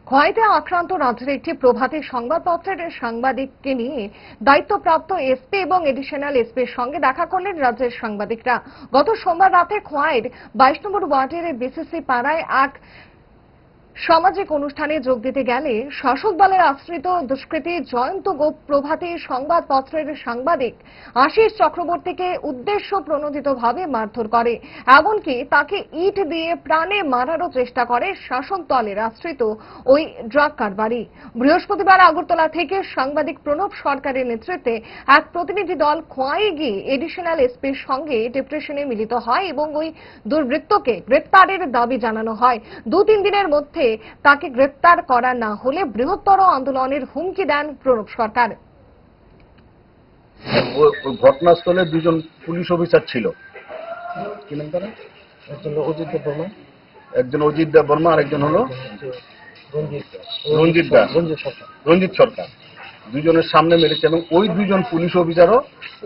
খোয়াইতে আক্রান্ত রাজ্যের একটি প্রভাতী সংবাদপত্রের সাংবাদিককে নিয়ে দায়িত্বপ্রাপ্ত এসপি এবং এডিশনাল এসপির সঙ্গে দেখা করলেন রাজ্যের সাংবাদিকরা। গত সোমবার রাতে খোয়াইয়ের 22 নম্বর ওয়ার্ডের বিসিসি পাড়ায় এক সামাজিক অনুষ্ঠানে যোগ দিতে গেলে শাসক দলের আশ্রিত দুষ্কৃতী জয়ন্ত গোপ প্রভাতী সংবাদপত্রের সাংবাদিক আশিস চক্রবর্তীকে উদ্দেশ্য প্রণোদিতভাবে মারধর করে, এমনকি তাকে ইট দিয়ে প্রাণে মারারও চেষ্টা করে শাসক দলের আশ্রিত ওই ড্রাগ কারবারি। বৃহস্পতিবার আগরতলা থেকে সাংবাদিক প্রণব সরকারের নেতৃত্বে এক প্রতিনিধি দল খোয়াই গিয়ে এডিশনাল এসপির সঙ্গে ডেপুটেশনে মিলিত হয় এবং ওই দুর্বৃত্তকে গ্রেপ্তারের দাবি জানানো হয়। 2-3 দিনের মধ্যে তাকে গ্রেপ্তার করা না হলে বৃহত্তর আন্দোলনের হুমকি দেন প্রণব সরকার। ঘটনাস্থলে দুজন পুলিশ অফিসার ছিল, কি নাম তারা? একজন অজিত দেব বর্মা আর একজন হলো রঞ্জিত সরকার। দুজনের সামনে মেরেছে এবং ওই দুজন পুলিশ অফিসারও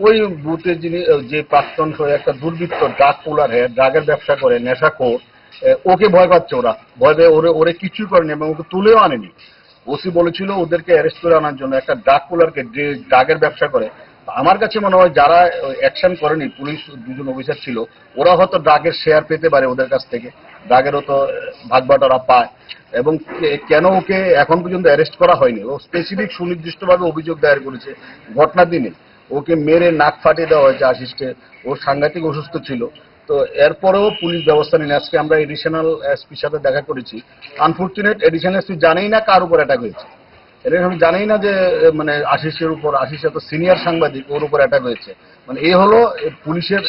ওই বুথে যিনি যে প্রাক্তন একটা দুর্বৃত্ত ড্রাগ পুলার ড্রাগের ব্যবসা করে নেশাখোর, ওকে ভয় পাচ্ছে। ওরা ভয় পেয়ে ওরে কিছুই করেনি এবং ওকে তুলেও আনেনি। ওসি বলেছিল ওদেরকে অ্যারেস্ট করে আনার জন্য, একটা ড্রাগ পুলারকে যে ড্রাগের ব্যবসা করে। আমার কাছে মনে হয় যারা অ্যাকশন করেনি, পুলিশ দুজন অফিসার ছিল, ওরা হয়তো ড্রাগের শেয়ার পেতে পারে ওদের কাছ থেকে, ড্রাগেরও তো ভাগবাটোয়ারা পায়। এবং কেন ওকে এখন পর্যন্ত অ্যারেস্ট করা হয়নি? ও স্পেসিফিক সুনির্দিষ্টভাবে অভিযোগ দায়ের করেছে। ঘটনার দিনে ওকে মেরে নাক ফাটিয়ে দেওয়া হয়েছে আশিসকে, ও সাংঘাতিক অসুস্থ ছিল। তো এরপরেও পুলিশ ব্যবস্থা নেই। আজকে আমরা এডিশনাল এসপির সাথে দেখা করেছি। আনফর্চুনেট এডিশনাল এসপি জানেই না কার উপর অ্যাটাক হয়েছে। এটা আমি জানেই না যে মানে আশিসের উপর, আশিস এত সিনিয়র সাংবাদিক, ওর উপর অ্যাটাক হয়েছে। মানে এই হলো পুলিশের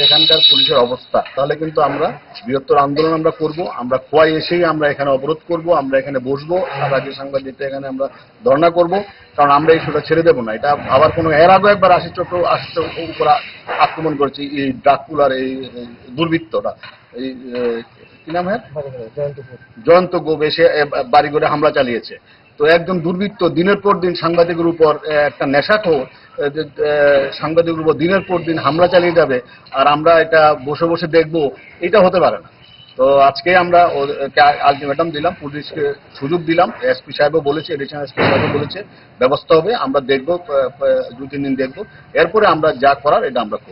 এখানকার পুলিশের অবস্থা। তাহলে কিন্তু আমরা বৃহত্তর আন্দোলন আমরা করব। আমরা খোয়াই এসেই আমরা এখানে অবরোধ করব, আমরা এখানে বসবো, রাজ্য সাংবাদিকটা এখানে আমরা ধর্ণা করব। কারণ আমরা এই শোটা ছেড়ে দেবো না। এটা ভাবার কোনো, এর আগেও একবার আশিস উপর আক্রমণ করেছি এই ড্রাগ পুলার এই দুর্বৃত্তরা, এই কি নাম জয়ন্ত গোপ এসে বাড়ি করে হামলা চালিয়েছে। তো একজন দুর্বৃত্ত দিনের পর দিন সাংবাদিকের উপর, একটা নেশাখোর সাংবাদিকের উপর দিনের পর দিন হামলা চালিয়ে যাবে আর আমরা এটা বসে বসে দেখবো, এটা হতে পারে না। তো আজকে আমরা আলটিমেটাম দিলাম, পুলিশকে সুযোগ দিলাম। এসপি সাহেবও বলেছে, এডিশনাল এসপি সাহেবও বলেছে ব্যবস্থা হবে। আমরা দেখবো, 2-3 দিন দেখবো, এরপরে আমরা যা করার এটা আমরা করবো।